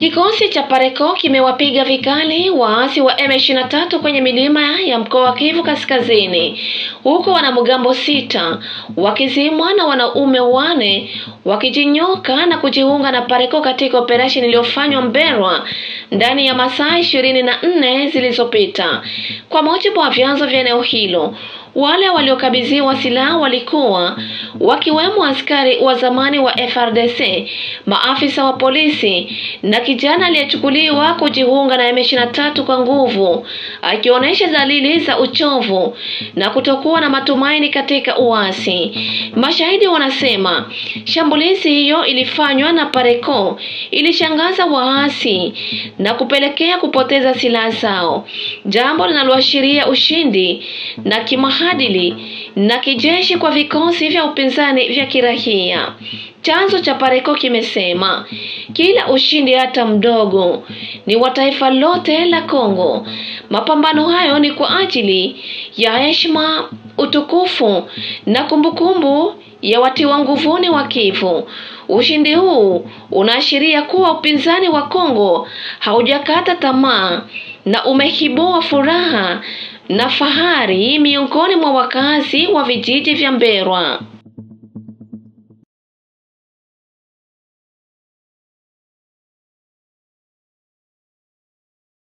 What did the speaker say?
Kikosi cha Pareko kimewapiga vikali waasi wa M23 kwenye milima ya mkoa wa Kivu Kaskazini, huko wanamgambo 6 wakizimwa na wanaume 4 wakijinyoka na kujiunga na Pareko katika operation iliyofanywa Mberwa ndani ya masaa 24 zilizopita. Kwa mujibu wa vyanzo vya eneo hilo, wale waliokabidhiwa silaha walikuwa wakiwemo askari wa zamani wa FRDC, maafisa wa polisi na kijana aliyechukuliwa kujiunga na M23 kwa nguvu, akionyesha dalili za uchovu na kutokuwa na matumaini katika uasi. Mashahidi wanasema shambulizi hiyo ilifanywa na Pareko ilishangaza waasi na kupelekea kupoteza silaha zao, jambo linaloashiria ushindi na kimaadili na kijeshi kwa vikosi vya upinzani vya kiraia. Chanzo cha Pareko kimesema kila ushindi hata mdogo ni wa taifa lote la Kongo. Mapambano hayo ni kwa ajili ya heshima, utukufu na kumbukumbu ya watiwa nguvuni wa Kivu. Ushindi huu unaashiria kuwa upinzani wa Kongo haujakata tamaa na umehibua furaha na fahari miongoni mwa wakazi wa vijiji vya Mberwa.